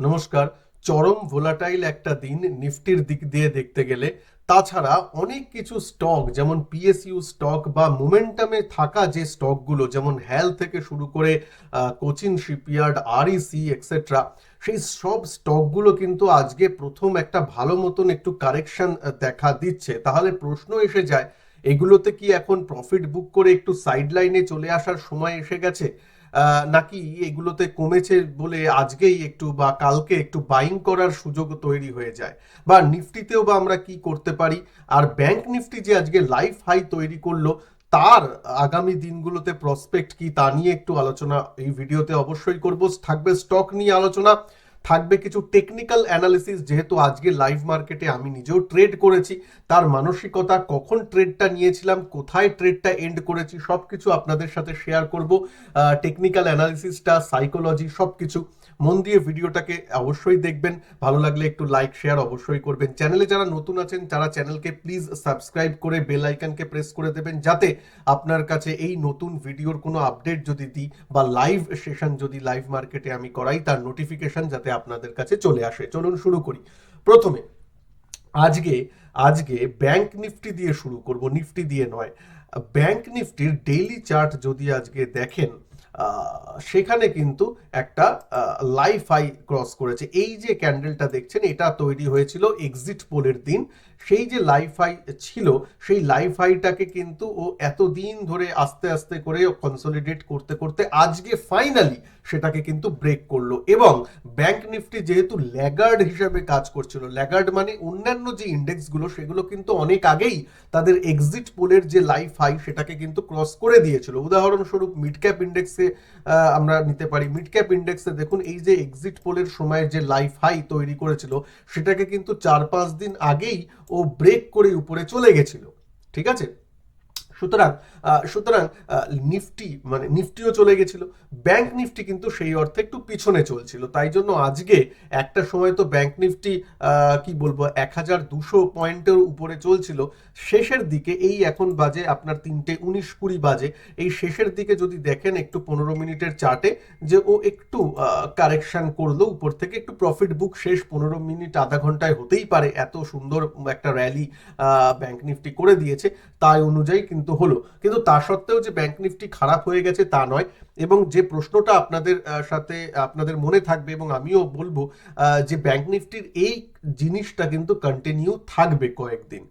নমস্কার। চরম ভোলাটাইল একটা দিন নিফটির দিক দিয়ে দেখতে গেলে। তাছাড়া অনেক কিছু স্টক যেমন পিএসইউ স্টক বা মোমেন্টামে থাকা যে স্টকগুলো যেমন হেল থেকে শুরু করে কোচিন শিপইয়ার্ড আরইসি এক্সেট্রা, সেই সব স্টকগুলো কিন্তু আজকে প্রথম একটা ভালো মতন একটু কারেকশন দেখা দিচ্ছে। তাহলে প্রশ্ন এসে যায়, এগুলোতে কি এখন প্রফিট বুক করে একটু সাইড লাইনে চলে আসার সময় এসে গেছে, নাকি এগুলোতে কমেছে বলে আজকেই একটু বা কালকে একটু বাইং করার সুযোগ তৈরি হয়ে যায়? বা নিফটিতেও বা আমরা কি করতে পারি? আর ব্যাংক নিফটি যে আজকে লাইফ হাই তৈরি করলো, তার আগামী দিনগুলোতে প্রসপেক্ট কি তা নিয়ে একটু আলোচনা এই ভিডিওতে অবশ্যই করব। থাকবে স্টক নিয়ে আলোচনা, থাকবে কিছু টেকনিক্যাল অ্যানালিসিস, যেহেতু আজকে লাইভ মার্কেটে আমি নিজেও ট্রেড করেছি, তার মানসিকতা, কখন ট্রেডটা নিয়েছিলাম, কোথায় ট্রেডটা এন্ড করেছি, সবকিছু আপনাদের সাথে শেয়ার করব। টেকনিক্যাল অ্যানালিসিসটা, সাইকোলজি, সবকিছু মন দিয়ে ভিডিওটাকে অবশ্যই দেখবেন। ভালো লাগলে একটু লাইক শেয়ার অবশ্যই করবেন। চ্যানেলে যারা নতুন আছেন তারা চ্যানেলকে প্লিজ সাবস্ক্রাইব করে বেল আইকনকে প্রেস করে দেবেন, যাতে আপনার কাছে এই নতুন ভিডিওর কোনো আপডেট যদি দিই বা লাইভ সেশন যদি লাইভ মার্কেটে আমি করাই, তার নোটিফিকেশন যাতে আপনাদের কাছে চলে আসে। চলুন শুরু করি। প্রথমে আজকে আজকে ব্যাংক নিফটি দিয়ে শুরু করব, নিফটি দিয়ে নয়। ব্যাংক নিফটির ডেইলি চার্ট যদি আজকে দেখেন, সেখানে কিন্তু একটা লাইফ হাই ক্রস করেছে। এই যে ক্যান্ডেলটা দেখছেন, এটা তৈরি হয়েছিল এক্সিট পোলের দিন। সেই যে লাইফ হাই ছিল, সেই লাইফ হাইটাকে কিন্তু ও এতদিন ধরে আস্তে আস্তে করে কনসলিডেট করতে করতে আজকে ফাইনালি সেটাকে কিন্তু ব্রেক করলো। এবং ব্যাংক নিফটি যেহেতু ল্যাগার্ড হিসেবে কাজ করছিল, ল্যাগার্ড মানে অন্যান্য যে ইন্ডেক্সগুলো সেগুলো কিন্তু অনেক আগেই তাদের এক্সিট পোলের যে লাইফ হাই সেটাকে কিন্তু ক্রস করে দিয়েছিল। উদাহরণস্বরূপ মিড ক্যাপ ইন্ডেক্সে আমরা নিতে পারি। মিড ক্যাপ ইন্ডেক্সে দেখুন, এই যে এক্সিট পোলের সময় যে লাইফ হাই তৈরি করেছিল, সেটাকে কিন্তু 4-5 দিন আগেই ও ব্রেক করে উপরে চলে গেছিল। ঠিক আছে? সুতরাং সুতরাং নিফটি মানে নিফটিও চলে গেছিল, ব্যাংক নিফটি কিন্তু সেই অর্থে একটু পিছনে চলছিল। তাই জন্য আজকে একটা সময় তো ব্যাংক নিফটি কি বলবো 1200 পয়েন্টের উপরে চলছিল। শেষের দিকে এই এখন বাজে আপনার 3:19-20 বাজে, এই শেষের দিকে যদি দেখেন একটু 15 মিনিটের চার্টে, যে ও একটু কারেকশন করলো উপর থেকে, একটু প্রফিট বুক শেষ 15 মিনিট আধা ঘন্টায় হতেই পারে, এত সুন্দর একটা র্যালি ব্যাংক নিফটি করে দিয়েছে। তাই অনুযায়ী কিন্তু হলো, কিন্তু তা সত্ত্বেও যে ব্যাংক নিফটি খারাপ হয়ে গেছে তা নয়। এবং যে প্রশ্নটা আপনাদের সাথে আপনাদের মনে থাকবে এবং আমিও বলবো, যে ব্যাংক নিফটির এই জিনিসটা কিন্তু কন্টিনিউ থাকবে কয়েকদিন।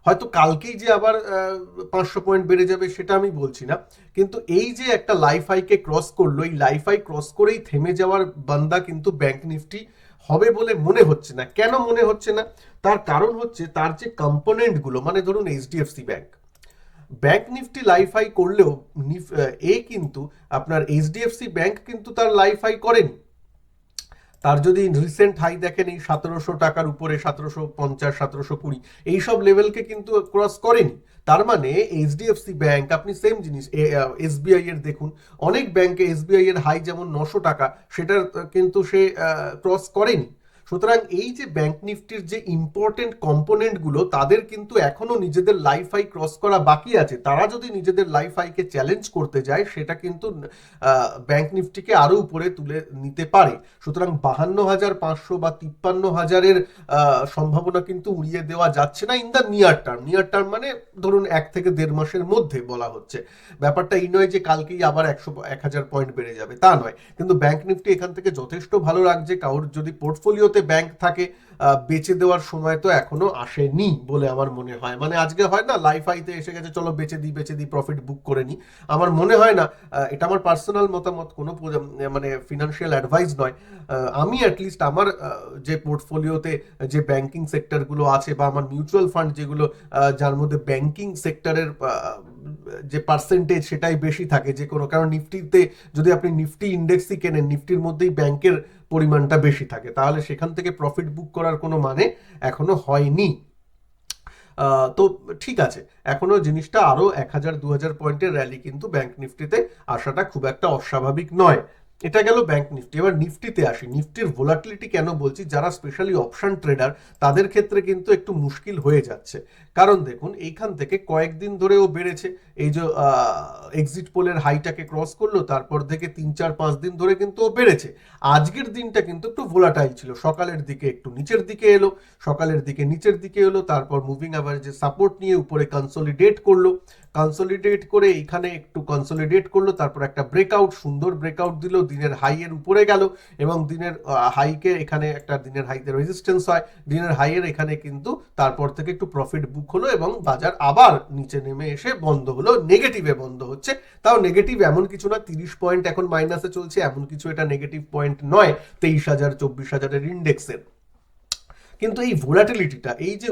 হয়তো কালকেই যে আবার 500 পয়েন্ট বেড়ে যাবে সেটা আমি বলছি না, কিন্তু এই যে একটা লাইফ হাইকে ক্রস করলো, এই লাইফ হাই ক্রস করেই থেমে যাওয়ার বান্দা কিন্তু ব্যাংক নিফটি হবে বলে মনে হচ্ছে না। কেন মনে হচ্ছে না? তার কারণ হচ্ছে তার যে কম্পোনেন্টগুলো, মানে ধরুন HDFC bank, bank Nifty life high করলেও কিন্তু আপনার এইচডিএফসি ব্যাংক কিন্তু তার লাইফ হাই করেনি। তার যদি রিসেন্ট হাই দেখেন, এই 1700 টাকার উপরে, 1750, 1720, এইসব লেভেলকে কিন্তু ক্রস করেনি। তার মানে এইচডিএফসি ব্যাংক, আপনি সেম জিনিস এসবিআই এর দেখুন, অনেক ব্যাংকে এসবিআই এর হাই যেমন 900 টাকা, সেটার কিন্তু সে ক্রস করেনি। সুতরাং এই যে ব্যাংক নিফটির যে ইম্পর্টেন্ট কম্পোনেন্টগুলো, তাদের কিন্তু এখনো নিজেদের লাইফ হাই ক্রস করা বাকি আছে। তারা যদি নিজেদের লাইফ হাইকে চ্যালেঞ্জ করতে যায়, সেটা কিন্তু ব্যাংক নিফটিকে আরো উপরে তুলে নিতে পারে। সুতরাং 52,500 বা 53,000-এর সম্ভাবনা কিন্তু উড়িয়ে দেওয়া যাচ্ছে না in the near term. Near term মানে ধরুন 1 থেকে 1.5 মাসের মধ্যে বলা হচ্ছে। ব্যাপারটা এই নয় যে কালকেই আবার 1,000 পয়েন্ট বেড়ে যাবে, তা নয়। কিন্তু ব্যাংক নিফটি এখান থেকে যথেষ্ট ভালো লাগছে। কারোর যদি পোর্টফোলিওতে ব্যাংক থাকে, বেচে দেওয়ার সময় তো এখনো আসেনি বলে আমার মনে হয়। মানে আজকে হয় না লাইফ হাইতে এসে গেছে, চলো বেচে দিই প্রফিট বুক করে নিই। আমার মনে হয় না, এটা আমার পার্সোনাল মতামত, কোনো মানে ফিনান্সিয়াল অ্যাডভাইস নয়। আমি অ্যাটলিস্ট আমার যে পোর্টফোলিওতে যে ব্যাংকিং সেক্টরগুলো আছে বা আমার মিউচুয়াল ফান্ড যেগুলো, যার মধ্যে ব্যাংকিং সেক্টরের যে পার্সেন্টেজ সেটাই বেশি থাকে যে কোনো, কারণ নিফটিতে যদি আপনি নিফটি ইন্ডেক্সই কেনেন, নিফটির মধ্যেই ব্যাংকের পরিমাণটা বেশি থাকে, তাহলে সেখান থেকে প্রফিট বুক করার কোনো মানে এখনো হয়নি। তো ঠিক আছে, এখনো জিনিসটা আরো 1,000-2,000 পয়েন্টের র্যালি কিন্তু ব্যাংক নিফটিতে আসাটা খুব একটা অস্বাভাবিক নয়। এটা গেল ব্যাংক নিফটি। এবার নিফটিতে আসি। নিফটির ভোলাটিলিটি কেন বলছি, যারা স্পেশালি অপশন ট্রেডার তাদের ক্ষেত্রে কিন্তু একটু মুশকিল হয়ে যাচ্ছে। কারণ দেখুন এইখান থেকে কয়েকদিন ধরে ও বেড়েছে, এই যে এক্সিট পোলের হাইটাকে ক্রস করলো, তারপর থেকে 3-4-5 দিন ধরে কিন্তু ও বেড়েছে। আজকের দিনটা কিন্তু একটু ভোলাটাইল ছিল, সকালের দিকে একটু নিচের দিকে এলো, সকালের দিকে নিচের দিকে এলো, তারপর মুভিং অ্যাভারেজে সাপোর্ট নিয়ে উপরে কনসলিডেট করলো, কনসলিডেট করে এখানে একটু কনসলিডেট করলো, তারপর একটা ব্রেকআউট, সুন্দর ব্রেকআউট দিল, দিনের হাইয়ের উপরে গেল এবং দিনের হাইকে এখানে একটা দিনের হাইতে রেজিস্ট্যান্স হয়, দিনের হাইয়ের এখানে কিন্তু তারপর থেকে একটু প্রফিট বুক হলো এবং বাজার আবার নিচে নেমে এসে বন্ধ হলো, নেগেটিভে বন্ধ হচ্ছে। তাও নেগেটিভ এমন কিছু না, 30 পয়েন্ট এখন মাইনাসে চলছে, এমন কিছু এটা নেগেটিভ পয়েন্ট নয় 23,000 24,000-এর ইন্ডেক্সের। কিন্তু এই ভোলাটিলিটিটা, এই যে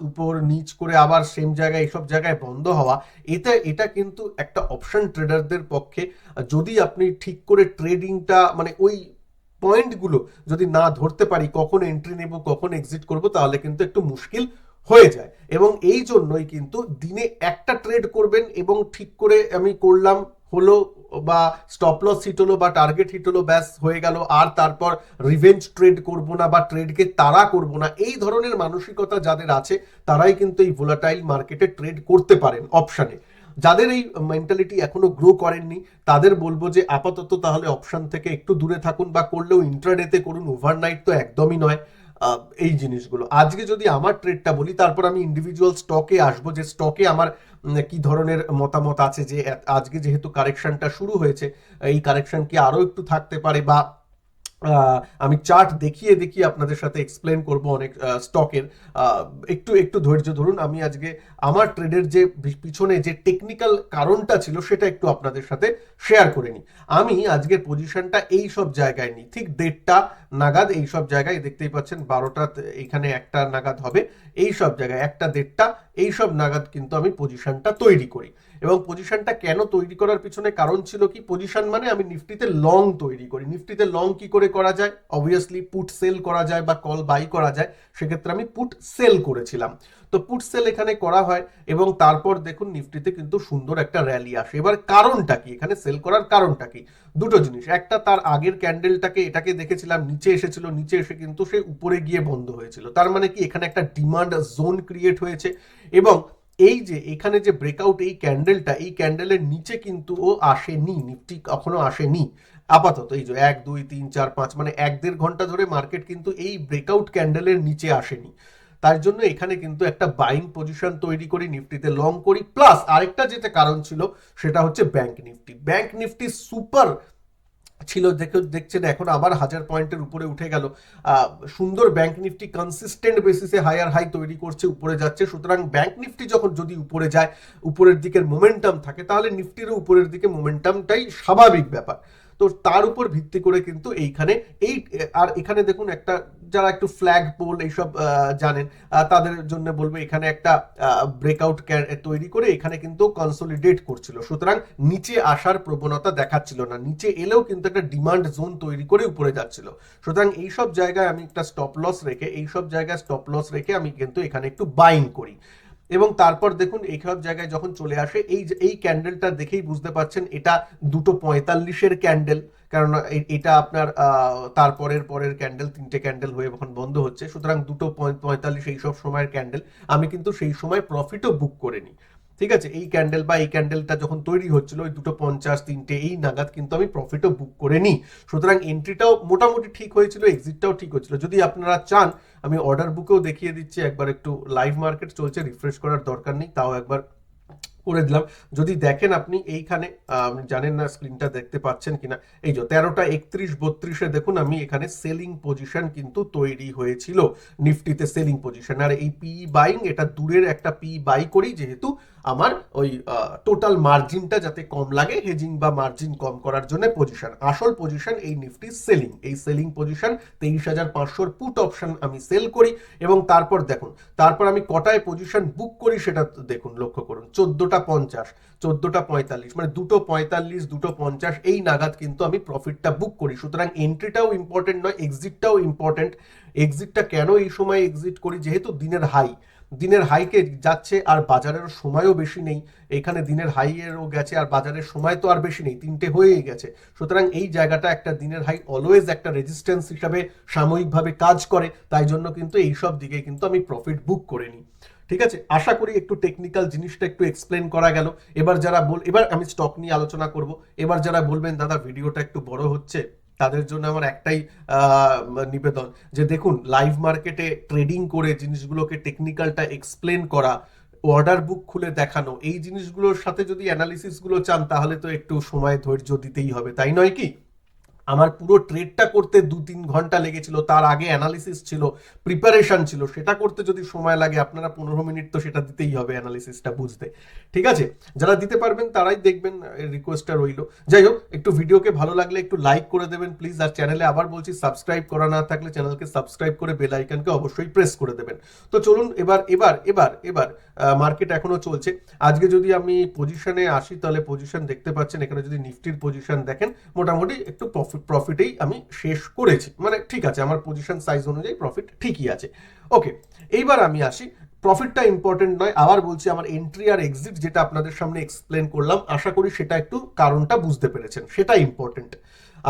উপর নিচ করে আবার সেম জায়গায় এইসব জায়গায় বন্ধ হওয়া, এটা কিন্তু একটা অপশন ট্রেডারদের পক্ষে, যদি আপনি ঠিক করে ট্রেডিংটা মানে ওই পয়েন্টগুলো যদি না ধরতে পারি, কখন এন্ট্রি নেব কখন এক্সিট করব, তাহলে কিন্তু একটু মুশকিল হয়ে যায়। এবং এই জন্যই কিন্তু দিনে একটা ট্রেড করবেন এবং ঠিক করে আমি করলাম হলো, বা স্টপ লস হিট হলো বা টার্গেট হিট হলো, ব্যাস হয়ে গেল, আর তারপর রিভেঞ্জ ট্রেড করব না বা ট্রেডকে তাড়া করব না, এই ধরনের মানসিকতা যাদের আছে তারাই কিন্তু এই ভোলাটাইল মার্কেটে ট্রেড করতে পারেন অপশানে। যাদের এই মেন্টালিটি এখনো গ্রো করেননি তাদের বলবো যে আপাতত তাহলে অপশন থেকে একটু দূরে থাকুন, বা করলেও ইন্ট্রাডেতে করুন, ওভারনাইট তো একদমই নয়। এই জিনিসগুলো আজকে যদি আমার ট্রেডটা বলি, তারপর আমি ইন্ডিভিজুয়াল স্টকে আসবো, যে স্টকে আমার কি ধরনের মতামত আছে, যে আজকে যেহেতু কারেকশনটা শুরু হয়েছে, এই কারেকশন কি আরো একটু থাকতে পারে, বা আমি চার্ট দেখিয়ে দেখিয়ে আপনাদের সাথে এক্সপ্লেন করব অনেক স্টকের। একটু একটু ধৈর্য ধরুন, আমি আজকে আমার ট্রেডের যে পিছনে যে টেকনিক্যাল কারণটা ছিল সেটা একটু আপনাদের সাথে শেয়ার করে নিই। আমি আজকের পজিশনটা এই সব জায়গায় নিই, ঠিক 1:30 নাগাদ এই সব জায়গায়, দেখতেই পাচ্ছেন 12টা এখানে 1টা নাগাদ হবে, এই সব জায়গায় 1টা 1:30 এই সব নাগাদ কিন্তু আমি পজিশনটা তৈরি করি। এবং পজিশনটা কেন তৈরি করার পিছনে কারণ ছিল কি, পজিশন মানে আমি নিফটিতে লং তৈরি করি। নিফটিতে লং কি করে করা যায়, অবভিয়াসলি পুট সেল করা যায় বা কল বাই করা যায়, সেক্ষেত্রে আমি পুট সেল করেছিলাম। তো পুট সেল এখানে করা হয় এবং তারপর দেখুন নিফটিতে কিন্তু সুন্দর একটা র্যালি আসে। এবার কারণটা কি, এখানে সেল করার কারণটা কি, দুটো জিনিস। একটা, তার আগের ক্যান্ডেলটাকে এটাকে দেখেছিলাম নিচে এসেছিল, নিচে এসে কিন্তু সে উপরে গিয়ে বন্ধ হয়েছিল, তার মানে কি এখানে একটা ডিমান্ড জোন ক্রিয়েট হয়েছে। এবং এই যে এখানে যে ব্রেকআউট, এই ক্যান্ডেলটা, এই ক্যান্ডেলের নিচে কিন্তু ও আসেনি, নিফটি কখনো আসেনি আপাতত। এই যে 1 2 3 4 5 মানে 1-1.5 ঘন্টা ধরে মার্কেট কিন্তু এই ব্রেকআউট ক্যান্ডেলের নিচে আসেনি। তার জন্য এখানে কিন্তু একটা বাইং পজিশন তৈরি করি, নিফটিতে লং করি। প্লাস আরেকটা যেটা কারণ ছিল সেটা হচ্ছে bank Nifty. Bank Nifty super ছিল, দেখছেন এখন আবার 1000 পয়েন্টের উপরে উঠে গেল। সুন্দর ব্যাংক নিফটি কনসিস্টেন্ট বেসিসে হায়ার হাই তৈরি করছে, উপরে যাচ্ছে। সুতরাং ব্যাংক নিফটি যখন যদি উপরে যায়, উপরের দিকের মোমেন্টাম থাকে, তাহলে নিফটিরও উপরের দিকে মোমেন্টামটাই স্বাভাবিক ব্যাপার। তো তার উপর ভিত্তি করে কিন্তু এইখানে এই, আর এখানে দেখুন একটা, যারা একটু ফ্ল্যাগ পোল এইসব জানেন তাদের জন্য বলবো, এখানে একটা ব্রেকআউট তৈরি করে এখানে কিন্তু কনসলিডেট করছিল, সুতরাং নিচে আসার প্রবণতা দেখাচ্ছিল না, নিচে এলেও কিন্তু একটা ডিমান্ড জোন তৈরি করে উপরে যাচ্ছিল। সুতরাং এইসব জায়গায় আমি একটা স্টপ লস রেখে, এইসব জায়গায় স্টপ লস রেখে আমি কিন্তু এখানে একটু বাইং করি। এবং তারপর দেখুন এইসব জায়গায় যখন চলে আসে, এই ক্যান্ডেলটা দেখেই বুঝতে পারছেন এটা 2:45-এর ক্যান্ডেল, কারণ এটা আপনার তারপরের পরের ক্যান্ডেল, 3টে ক্যান্ডেল হয়ে যখন বন্ধ হচ্ছে, সুতরাং 2:45 এই সব সময়ের ক্যান্ডেল, আমি কিন্তু সেই সময় প্রফিটও বুক করে নিই। ঠিক আছে, এই ক্যান্ডেল বা এই ক্যান্ডেলটা যখন তৈরি হচ্ছিল ওই 2:50 3টে এই নাগাদ কিন্তু আমি প্রফিটও বুক করে নিই। সুতরাং এন্ট্রিটাও মোটামুটি ঠিক হয়েছিল, এক্সিটটাও ঠিক হচ্ছিল। যদি আপনারা চান আমি অর্ডার বুকেও দেখিয়ে দিচ্ছি, একবার একটু লাইভ মার্কেট চলছে, রিফ্রেশ করার দরকার নেই, তাও একবার করে দিলাম। যদি দেখেন আপনি এইখানে, জানেন না স্ক্রিনটা দেখতে পাচ্ছেন কিনা, এই যে 13টা 31 32-এ দেখুন আমি এখানে সেলিং পজিশন কিন্তু তৈরি হয়েছিল নিফটিতে, সেলিং পজিশন। আর এই পি বাইং, এটা দূরের একটা পি বাই করি, যেহেতু আমার ওই টোটাল মার্জিনটা যাতে কম লাগে, হেজিং বা মার্জিন কম করার জন্য পজিশন। আসল পজিশন এই নিফটি সেলিং, এই সেলিং পজিশন 23,500 পুট অপশন আমি সেল করি। এবং তারপর দেখুন, তারপর আমি কটায় পজিশন বুক করি সেটা দেখুন, লক্ষ্য করুন, 14:50 14:45 মানে 2:45 2:50 এই নাগাদ কিন্তু আমি প্রফিটটা বুক করি। সুতরাং এন্ট্রিটাও ইম্পর্টেন্ট নয়, এক্সিটটাও ইম্পর্টেন্ট। এক্সিটটা কেন এই সময় এক্সিট করি, যেহেতু দিনের হাই, দিনের হাইকে যাচ্ছে আর বাজারের সময়ও বেশি নেই, এখানে দিনের হাইয়েরও গেছে আর বাজারের সময় তো আর বেশি নেই, 3টে হয়েই গেছে। সুতরাং এই জায়গাটা একটা দিনের হাই অলওয়েজ একটা রেজিস্ট্যান্স হিসাবে সাময়িকভাবে কাজ করে, তাই জন্য কিন্তু এইসব দিকে কিন্তু আমি প্রফিট বুক করে নিই। ঠিক আছে, আশা করি একটু টেকনিক্যাল জিনিসটা একটু এক্সপ্লেন করা গেল। এবার আমি স্টক নিয়ে আলোচনা করব। এবার যারা বলবেন দাদা ভিডিওটা একটু বড় হচ্ছে, তাদের জন্য আমার একটাই নিবেদন যে দেখুন, লাইভ মার্কেটে ট্রেডিং করে জিনিসগুলোকে টেকনিক্যালটা এক্সপ্লেন করা, অর্ডার বুক খুলে দেখানো, এই জিনিসগুলোর সাথে যদি অ্যানালিসিস গুলো চান তাহলে তো একটু সময় ধৈর্য দিতেই হবে, তাই নয় কি? আমার পুরো ট্রেডটা করতে 2-3 ঘন্টা লেগেছিল, তার আগে অ্যানালিসিস ছিল, প্রিপারেশন ছিল, সেটা করতে যদি সময় লাগে আপনারা 15 মিনিট তো সেটা দিতেই হবে অ্যানালিসিসটা বুঝতে। ঠিক আছে, যারা দিতে পারবেন তারাই দেখবেন, রিকোয়েস্টটা রইল। যাই হোক, একটু ভিডিওকে ভালো লাগলে একটু লাইক করে দেবেন প্লিজ, আর চ্যানেলে আবার বলছি সাবস্ক্রাইব করা না থাকলে চ্যানেলকে সাবস্ক্রাইব করে বেল আইকনকে অবশ্যই প্রেস করে দেবেন। তো চলুন এবার এবার এবার এবার মার্কেট এখনো চলছে। আজকে যদি আমি পজিশনে আসি তাহলে পজিশন দেখতে পাচ্ছেন, এখানে যদি নিফটির পজিশন দেখেন মোটামুটি একটু প্রফিটেই আমি শেষ করেছি, মানে ঠিক আছে, আমার পজিশন সাইজ অনুযায়ী প্রফিট ঠিকই আছে। ওকে, এইবার আমি আসি, প্রফিটটা ইম্পর্টেন্ট নয়, আবার বলছি আমার এন্ট্রি আর এক্সিট যেটা আপনাদের সামনে এক্সপ্লেন করলাম, আশা করি সেটা একটু কারণটা বুঝতে পেরেছেন, সেটা ইম্পর্টেন্ট।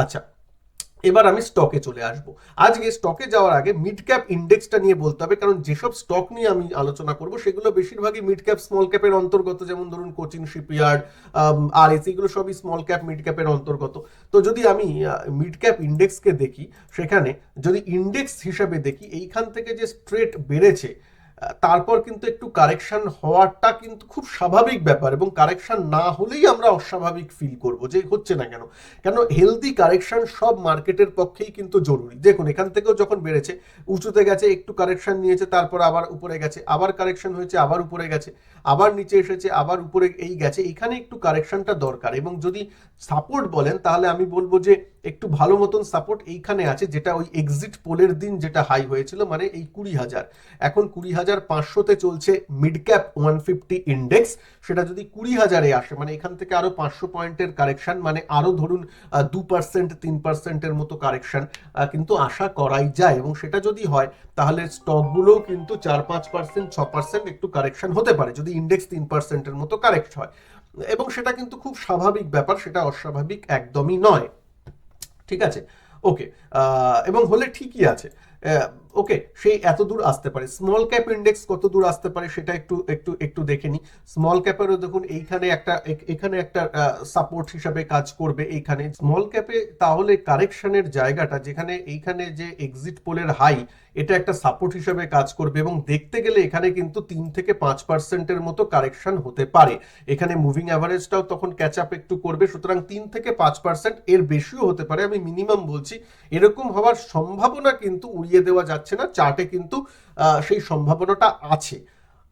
আচ্ছা, এবার আমি স্টকে চলে আসব। আজকে স্টকে যাওয়ার আগে মিড ক্যাপ ইন্ডেক্সটা নিয়ে বলতে হবে, কারণ যেসব স্টক নিয়ে আমি আলোচনা করব সেগুলো বেশিরভাগই মিড ক্যাপ স্মল ক্যাপের অন্তর্গত, যেমন ধরুন কোচিন শিপইয়ার্ড, আর এগুলো সবই স্মল ক্যাপ মিড ক্যাপের অন্তর্গত। তো যদি আমি মিড ক্যাপ ইন্ডেক্সকে দেখি, সেখানে যদি ইন্ডেক্স হিসাবে দেখি, এইখান থেকে যে স্ট্রেট বেড়েছে, তারপর কিন্তু একটু কারেকশন হওয়াটা কিন্তু খুব স্বাভাবিক ব্যাপার, এবং কারেকশন না হলেই আমরা অস্বাভাবিক ফিল করব যে হচ্ছে না কেন। কেন হেলদি কারেকশন সব মার্কেটের পক্ষেই কিন্তু জরুরি। দেখুন, এখান থেকেও যখন বেড়েছে, উঁচুতে গেছে, একটু কারেকশন নিয়েছে, তারপর আবার উপরে গেছে, আবার কারেকশন হয়েছে, আবার উপরে গেছে, আবার নিচে এসেছে, আবার উপরে এই গেছে, এখানে একটু কারেকশনটা দরকার। এবং যদি সাপোর্ট বলেন তাহলে আমি বলবো যে একটু ভালো মতন সাপোর্ট এইখানে আছে, যেটা ওই এক্সিট পোলের দিন যেটা হাই হয়েছিল, মানে এই 20,000, এখন 20,500-তে চলছে মিড ক্যাপ 150 ইন্ডেক্স। সেটা যদি 20,000-এ আসে, মানে এখান থেকে আরো 500 পয়েন্টের কারেকশন, মানে আরো ধরুন 2%, 3%-এর মতো কারেকশন কিন্তু আশা করাই যায়। এবং সেটা যদি হয় তাহলে স্টকগুলো কিন্তু 4-5%, 6% একটু কারেকশন হতে পারে, যদি ইন্ডেক্স 3%-এর মতো কারেক্ট হয়। এবং সেটা কিন্তু খুব স্বাভাবিক ব্যাপার, সেটা অস্বাভাবিক একদমই নয়। ঠিক আছে, ওকে, এবং হলে ঠিকই আছে। ওকে, সেই এত দূর আসতে পারে। স্মল ক্যাপ ইন্ডেক্স কত দূর আসতে পারে সেটা একটু একটু একটু দেখে নি। স্মল ক্যাপেরও দেখুন এখানে একটা সাপোর্ট হিসাবে কাজ করবে এইখানে স্মল ক্যাপে। তাহলে কারেকশনের জায়গাটা যেখানে এইখানে যে এক্সিট পোলের হাই, এটা একটা সাপোর্ট হিসাবে কাজ করবে, এবং দেখতে গেলে এখানে কিন্তু 3-5%-এর মতো কারেকশন হতে পারে। এখানে মুভিং অ্যাভারেজটাও তখন ক্যাচ আপ একটু করবে, সুতরাং 3-5%, এর বেশিও হতে পারে, আমি মিনিমাম বলছি। এরকম হওয়ার সম্ভাবনা কিন্তু উড়িয়ে দেওয়া যাচ্ছে না, চার্টে কিন্তু সেই সম্ভাবনাটা আছে।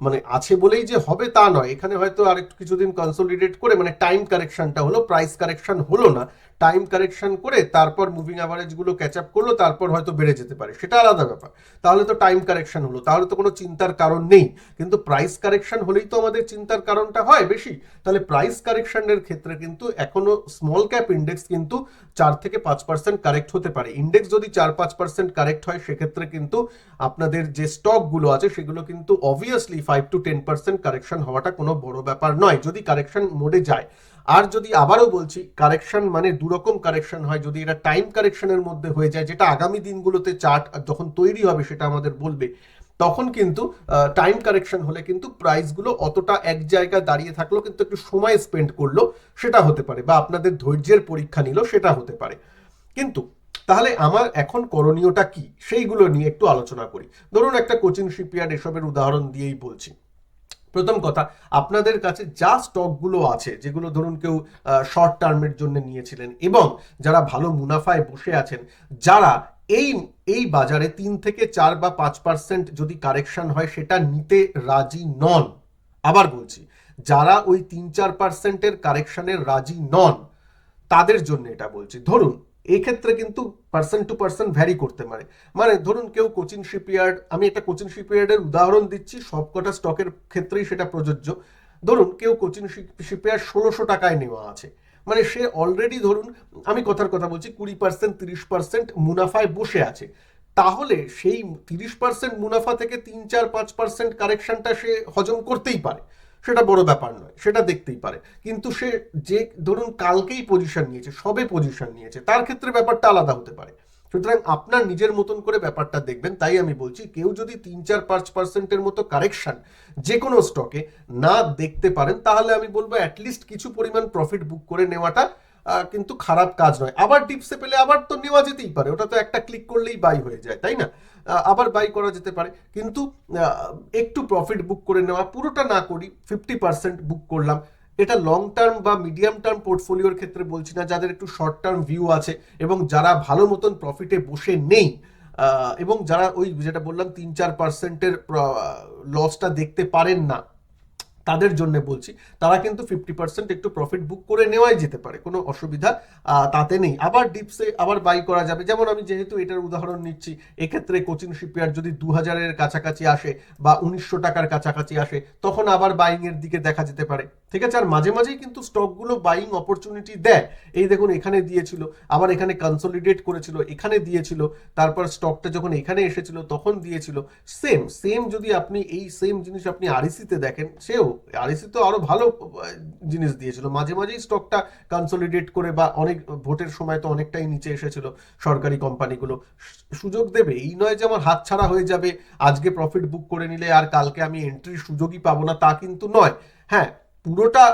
মানে আছে বলেই যে হবে তা নয়, এখানে হয়তো আরেকটু কিছুদিন কনসোলিডেট করে, মানে টাইম কারেকশনটা হলো, প্রাইস কারেকশন হলো না, টাইম কারেকশন করে তারপর মুভিং অ্যাভারেজ গুলো ক্যাচ আপ করলো, তারপর হয়তো বেড়ে যেতে পারে, সেটা আলাদা ব্যাপার। তাহলে তো টাইম কারেকশন হলো, তাহলে তো কোনো চিন্তার কারণ নেই। কিন্তু প্রাইস কারেকশন হলেই তো আমাদের চিন্তার কারণটা হয় বেশি। তাহলে প্রাইস কারেকশনের ক্ষেত্রে কিন্তু এখনো স্মল ক্যাপ ইন্ডেক্স কিন্তু 4-5% কারেক্ট হতে পারে। ইন্ডেক্স যদি 4-5% কারেক্ট হয়, সেক্ষেত্রে কিন্তু আপনাদের যে স্টকগুলো আছে সেগুলো কিন্তু অবভিয়াসলি 5-10% কারেকশন হওয়াটা কোনো বড় ব্যাপার নয়, যদি কারেকশন মোডে যায়। আর যদি আবারও বলছি, কারেকশন মানে দুরকম কারেকশন হয়, যদি এটা টাইম কারেকশনের মধ্যে হয়ে যায়, যেটা আগামী দিনগুলোতে চার্ট যখন তৈরি হবে সেটা আমাদের বলবে, তখন কিন্তু টাইম কারেকশন হলে কিন্তু প্রাইসগুলো অতটা এক জায়গায় দাঁড়িয়ে থাকলো, কিন্তু একটু সময় স্পেন্ড করলো, সেটা হতে পারে, বা আপনাদের ধৈর্যের পরীক্ষা নিল, সেটা হতে পারে। কিন্তু তাহলে আমার এখন করণীয়টা কি, সেইগুলো নিয়ে একটু আলোচনা করি। ধরুন একটা কোচিন শিপইয়ার্ড, এসবের উদাহরণ দিয়েই বলছি। প্রথম কথা, আপনাদের কাছে যা স্টকগুলো আছে, যেগুলো ধরুন কেউ শর্ট টার্মের জন্য নিয়েছিলেন, এবং যারা ভালো মুনাফায় বসে আছেন, যারা এই এই বাজারে 3-4 বা 5% যদি কারেকশন হয় সেটা নিতে রাজি নন, আবার বলছি, যারা ওই 3-4%-এর কারেকশনের রাজি নন, তাদের জন্য এটা বলছি। ধরুন এই ক্ষেত্রে কিন্তু পার্সন টু পার্সন ভ্যারি করতে পারে। মানে ধরুন কেউ কোচিন শিপইয়ার্ড, আমি একটা কোচিন শিপইয়ার্ডের উদাহরণ দিচ্ছি, সবকটা স্টকের ক্ষেত্রেই সেটা প্রযোজ্য। ধরুন কেউ কোচিন শিপইয়ার্ড 1600 টাকায় নেওয়া আছে, মানে সে অলরেডি ধরুন, আমি কথার কথা বলছি, 20%-30% মুনাফায় বসে আছে। তাহলে সেই 30% মুনাফা থেকে 3-4-5% কারেকশনটা সে হজম করতেই পারে, সেটা বড় ব্যাপার নয়, সেটা দেখতেই পারে। কিন্তু সে যে ধরুন কালকেই পজিশন নিয়েছে, সবে পজিশন নিয়েছে, তার ক্ষেত্রে ব্যাপারটা আলাদা হতে পারে। সুতরাং আপনার নিজের মতন করে ব্যাপারটা দেখবেন। তাই আমি বলছি কেউ যদি 3-4-5%-এর মতো কারেকশন যে কোনো স্টকে না দেখতে পারেন, তাহলে আমি বলবো অ্যাটলিস্ট কিছু পরিমাণ প্রফিট বুক করে নেওয়াটা কিন্তু খারাপ কাজ নয়। আবার ডিপসে পেলে আবার তো নেওয়া যেতেই পারে, ওটা তো একটা ক্লিক করলেই বাই হয়ে যায়, তাই না? আবার বাই করা যেতে পারে, কিন্তু একটু প্রফিট বুক করে নেওয়া, পুরোটা না করি, 50% বুক করলাম। এটা লং টার্ম বা মিডিয়াম টার্ম পোর্টফোলিওর ক্ষেত্রে বলছি না, যাদের একটু শর্ট টার্ম ভিউ আছে এবং যারা ভালো মতন প্রফিটে বসে নেই, এবং যারা ওই যেটা বললাম 3-4%-এর লসটা দেখতে পারেন না, তাদের জন্য বলছি, তারা কিন্তু 50% একটু প্রফিট বুক করে নেওয়াই যেতে পারে, কোনো অসুবিধা তাতে নেই। আবার ডিপসে আবার বাই করা যাবে। যেমন আমি যেহেতু এটার উদাহরণ নিচ্ছি, এক্ষেত্রে কোচিন শিপইয়ার্ড যদি 2000-এর কাছাকাছি আসে বা 1900 টাকার কাছাকাছি আসে, তখন আবার বাইং এর দিকে দেখা যেতে পারে, ঠিক আছে? আর মাঝে মাঝেই কিন্তু স্টকগুলো বাইং অপরচুনিটি দেয়। এই দেখুন এখানে দিয়েছিল, আবার এখানে কনসলিডেট করেছিল, এখানে দিয়েছিল, তারপর স্টকটা যখন এখানে এসেছিল তখন দিয়েছিল। সেম সেম যদি আপনি এই সেম জিনিস আপনি আরইসিতে দেখেন, সেও আরইসি তো আরো ভালো জিনিস দিয়েছিল, মাঝে মাঝেই স্টকটা কনসলিডেট করে বা অনেক ভোটের সময় তো অনেকটাই নিচে এসেছিল। সরকারি কোম্পানিগুলো সুযোগ দেবে, এই নয় যে আমার হাত ছাড়া হয়ে যাবে, আজকে প্রফিট বুক করে নিলে আর কালকে আমি এন্ট্রির সুযোগই পাবো না, তা কিন্তু নয়। হ্যাঁ, পুরোটা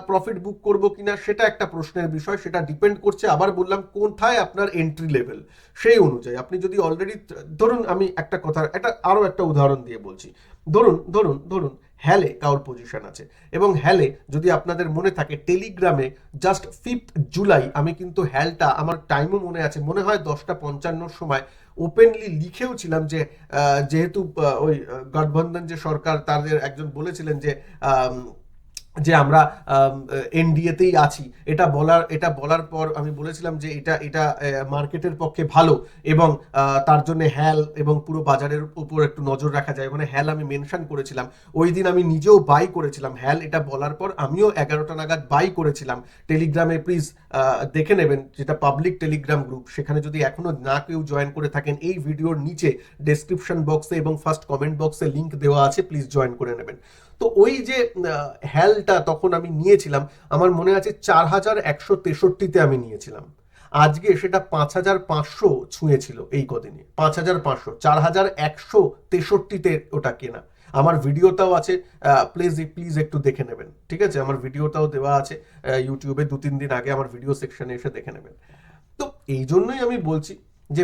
প্রফিট বুক করব কিনা সেটা একটা প্রশ্নের বিষয়, সেটা ডিপেন্ড করছে, আবার বললাম, কোথায় আপনার এন্ট্রি লেভেল, সেই অনুযায়ী। আপনি যদি অলরেডি, ধরুন আমি একটা কথা, এটা আরো একটা উদাহরণ দিয়ে বলছি, ধরুন ধরুন ধরুন হ্যালে কাউর পজিশন আছে, এবং হ্যালে যদি আপনাদের মনে থাকে টেলিগ্রামে জাস্ট 5 জুলাই আমি কিন্তু হ্যালটা, আমার টাইমও মনে আছে, মনে হয় 10:55 সময় ওপেনলি লিখেও ছিলাম যে যেহেতু ওই গঠবন্ধন যে সরকার, তাদের একজন বলেছিলেন যে যে আমরা এনডিএতেই আছি, এটা বলার পর আমি বলেছিলাম যে এটা এটা মার্কেটের পক্ষে ভালো, এবং তার জন্য হ্যাল এবং পুরো বাজারের উপর একটু নজর রাখা যায়, মানে হ্যাল আমি মেনশন করেছিলাম। ওই দিন আমি নিজেও বাই করেছিলাম হ্যাল, এটা বলার পর আমিও 11টা নাগাদ বাই করেছিলাম। টেলিগ্রামে প্লিজ দেখে নেবেন, যেটা পাবলিক টেলিগ্রাম গ্রুপ, সেখানে যদি এখনো না কেউ জয়েন করে থাকেন, এই ভিডিওর নিচে ডেসক্রিপশন বক্সে এবং ফার্স্ট কমেন্ট বক্সে লিংক দেওয়া আছে, প্লিজ জয়েন করে নেবেন। তো ওই যে হ্যালটা তখন আমি নিয়েছিলাম, আমার মনে আছে 4163-তে আমি নিয়েছিলাম, আজকে সেটা 5500 ছুঁয়েছিল এই কদিনে, 5500, 4163-তে ওটা কেনা। আমার ভিডিওটাও আছে, প্লিজ প্লিজ একটু দেখে নেবেন, ঠিক আছে? আমার ভিডিওটাও দেওয়া আছে ইউটিউবে, 2-3 দিন আগে আমার ভিডিও সেকশনে এসে দেখে নেবেন। তো এই জন্যই আমি বলছি যে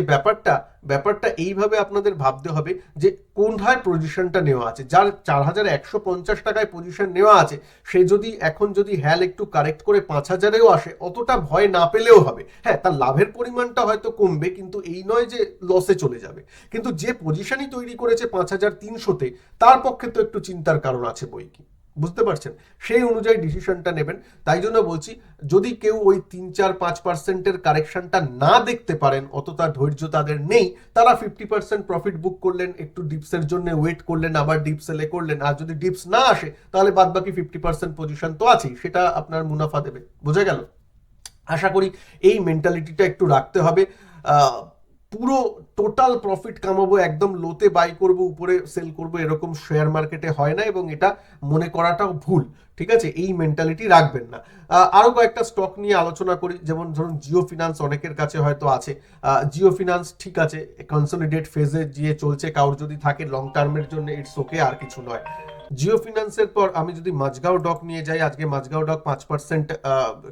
ব্যাপারটা এইভাবে আপনাদের ভাবতে হবে যে কোনটায় পজিশনটা নেওয়া আছে। যার 4150 টাকায় পজিশন নেওয়া আছে, সে যদি এখন যদি হ্যাল একটু কারেক্ট করে 5000-এও আসে, অতটা ভয় না পেলেও হবে। হ্যাঁ, তার লাভের পরিমাণটা হয়তো কমবে, কিন্তু এই নয় যে লসে চলে যাবে। কিন্তু যে পজিশনই তৈরি করেছে 5300-তে, তার পক্ষে তো একটু চিন্তার কারণ আছে বই কি, বুঝতে পারছেন? সেই অনুযায়ী ডিসিশনটা নেবেন। তাই জন্য বলছি, যদি কেউ ওই 3-4-5%-এর কারেকশনটা না দেখতে পারেন, অতটা ধৈর্য তাদের নেই, তারা 50% প্রফিট বুক করলেন, একটু ডিপসের জন্য ওয়েট করলেন, আবার ডিপ সেলে করলেন, আর যদি ডিপস না আসে তাহলে বাদ বাকি 50% পজিশন তো আছেই, সেটা আপনার মুনাফা দেবে। বোঝা গেল? আশা করি এই মেন্টালিটিটা একটু রাখতে হবে। পুরো টোটাল প্রফিট কামাবো, একদম লোতে বাই করব, উপরে সেল করব, এরকম শেয়ার মার্কেটে হয় না, এবং এটা মনে করাটাও ভুল, ঠিক আছে? এই মেন্টালিটি রাখবেন না। আরো কয়েকটা স্টক নিয়ে আলোচনা করি, যেমন ধরুন জিও ফিনান্স অনেকের কাছে হয়তো আছে। জিও ফিনান্স ঠিক আছে, কনসলিডেট ফেজে গিয়ে চলছে, কারোর যদি থাকে লং টার্মের জন্য ইটস ওকে, আর কিছু নয়। জিও ফিনান্সের পর আমি যদি মাঝগাঁও ডক নিয়ে যাই, আজকে মাঝগাঁও ডক 5%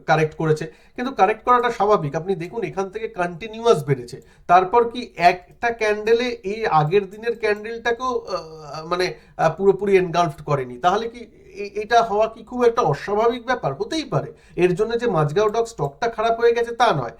কারেক্ট করেছে, কিন্তু কারেক্ট করাটা স্বাভাবিক। আপনি দেখুন এখান থেকে কন্টিনিউয়াস বেড়েছে, তারপর কি একটা ক্যান্ডেলে এই আগের দিনের ক্যান্ডেলটাকেও মানে পুরোপুরি এনগালফড করেনি, তাহলে কি এটা হওয়া কি খুব একটা অস্বাভাবিক ব্যাপার? হতেই পারে। এর জন্য যে মাঝগাঁও ডক স্টকটা খারাপ হয়ে গেছে তা নয়,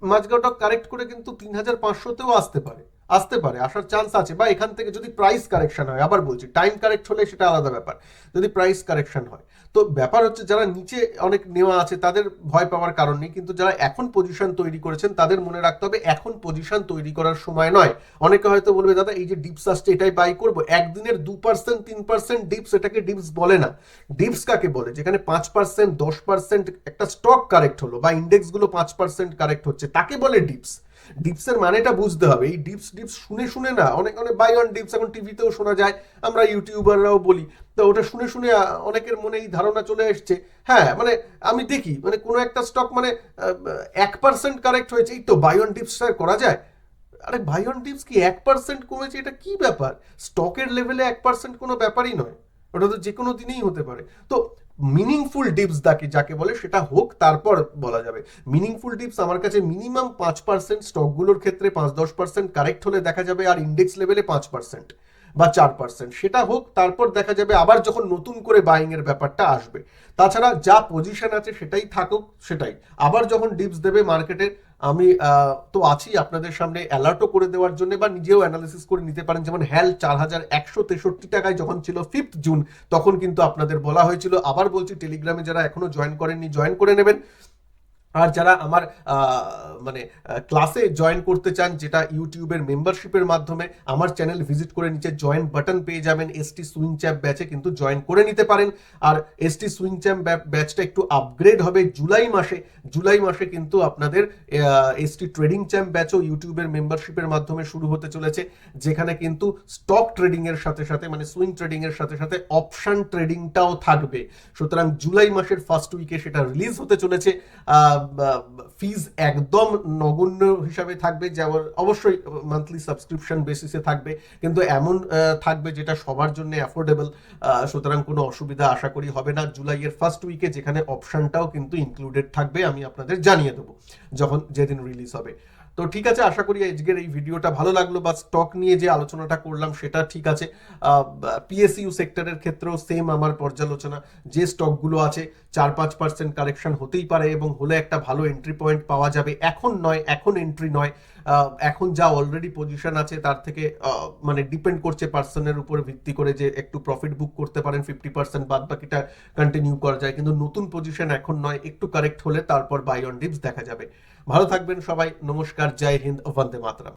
মাঝগাঁও ডক কারেক্ট করে কিন্তু 3500-তেও আসতে পারে, আসার চান্স আছে। বা এখান থেকে যদি প্রাইস কারেকশন হয়, আবার বলছি টাইম কারেক্ট হলে সেটা আলাদা ব্যাপার, যদি প্রাইস কারেকশন হয়। তো ব্যাপার হচ্ছে, যারা নিচে অনেক নেওয়া আছে তাদের ভয় পাওয়ার কারণ নেই, কিন্তু যারা এখন পজিশন তৈরি করেছেন তাদের মনে রাখতে হবে এখন পজিশন তৈরি করার সময় নয়। অনেকে হয়তো বলবে, দাদা এই যে ডিপস আসছে এটাই বাই করবো, একদিনের 2% 3% ডিপস, এটাকে ডিপস বলে না। ডিপস কাকে বলে? যেখানে 5% 10% একটা স্টক কারেক্ট হলো, বা ইন্ডেক্স গুলো 5% কারেক্ট হচ্ছে, তাকে বলে ডিপস। ডিপসের মানেটা বুঝতে হবে। এই ডিপস ডিপস শুনে শুনে না, অনেক অনেক বাই অন ডিপস এখন টিভিতেও শোনা যায়, আমরা ইউটিউবাররাও বলি, তো ওটা শুনে শুনে অনেকের মনে এই ধারণা চলে এসছে। হ্যাঁ মানে আমি দেখি মানে কোনো একটা স্টক মানে 1% কারেক্ট হয়েছে, এই তো বাই অন ডিপস করা যায়। আরে বাই অন ডিপস কি 1% কমেছে, এটা কি ব্যাপার? স্টকের লেভেলে 1% কোনো ব্যাপারই নয়, ওটা তো যে কোনো দিনেই হতে পারে। তো মিনিংফুল ডিপস যাকে বলে সেটা হোক, তারপর বলা যাবে। মিনিংফুল ডিপস আমার কাছে মিনিমাম 5%, স্টকগুলোর ক্ষেত্রে 5-10% কারেক্ট হলে দেখা যাবে, আর ইন্ডেক্স লেভেলে 5% বা 4% সেটা হোক, তারপর দেখা যাবে আবার যখন নতুন করে বাইং এর ব্যাপারটা আসবে। তাছাড়া যা পজিশন আছে সেটাই থাকুক, সেটাই আবার যখন ডিপস দেবে মার্কেটের, আমি তো আছি আপনাদের সামনে অ্যালার্টও করে দেওয়ার জন্য, বা নিজেও অ্যানালিসিস করে নিতে পারেন। যেমন হ্যাল 4163 টাকায় যখন ছিল 5 জুন, তখন কিন্তু আপনাদের বলা হয়েছিল, আবার বলছি টেলিগ্রামে যারা এখনো জয়েন করেননি জয়েন করে নেবেন। আর যারা আমার মানে ক্লাসে জয়েন করতে চান, যেটা ইউটিউবের মেম্বারশিপের মাধ্যমে, আমার চ্যানেল ভিজিট করে নিচে জয়েন বাটন পেয়ে যাবেন, এসটি সুইং চ্যাম্প ব্যাচে কিন্তু জয়েন করে নিতে পারেন। আর এসটি সুইং চ্যাম্প ব্যাচটা একটু আপগ্রেড হবে জুলাই মাসে কিন্তু আপনাদের এসটি ট্রেডিং চ্যাম্প ব্যাচও ইউটিউবের মেম্বারশিপের মাধ্যমে শুরু হতে চলেছে, যেখানে কিন্তু স্টক ট্রেডিং এর সাথে সাথে মানে সুইং ট্রেডিং এর সাথে সাথে অপশন ট্রেডিংটাও থাকবে। সুতরাং জুলাই মাসের ফার্স্ট উইকে সেটা রিলিজ হতে চলেছে। ফিজ একদম নগণ্য হিসাবে থাকবে, যেমন অবশ্যই মান্থলি সাবস্ক্রিপশন বেসিসে থাকবে, কিন্তু এমন থাকবে যেটা সবার জন্য অ্যাফোর্ডেবল। সুতরাং কোনো অসুবিধা আশা করি হবে না জুলাইয়ের ফার্স্ট উইকে, যেখানে অপশনটাও কিন্তু ইনক্লুডেড থাকবে, আমি আপনাদের জানিয়ে দেবো যেদিন রিলিজ হবে। তো ঠিক আছে, আশা করি আজকের এই ভিডিওটা ভালো লাগলো, বা স্টক নিয়ে যে আলোচনাটা করলাম সেটা ঠিক আছে। পিএসইউ সেক্টরের ক্ষেত্রেও সেম আমার পর্যালোচনা, যে স্টকগুলো আছে 4-5% কারেকশন হতেই পারে, এবং হলে একটা ভালো এন্ট্রি পয়েন্ট পাওয়া যাবে। এখন এন্ট্রি নয়, এখন যা অলরেডি পজিশন আছে তার থেকে মানে ডিপেন্ড করছে পার্সনের উপর ভিত্তি করে, যে একটু প্রফিট বুক করতে পারেন 50%, বাদ বাকিটা কন্টিনিউ করা যায়, কিন্তু নতুন পজিশন এখন নয়, একটু কারেক্ট হলে তারপর বাই অন ডিপস দেখা যাবে। ভালো থাকবেন সবাই, নমস্কার, জয় হিন্দ, বন্দে মাতরম।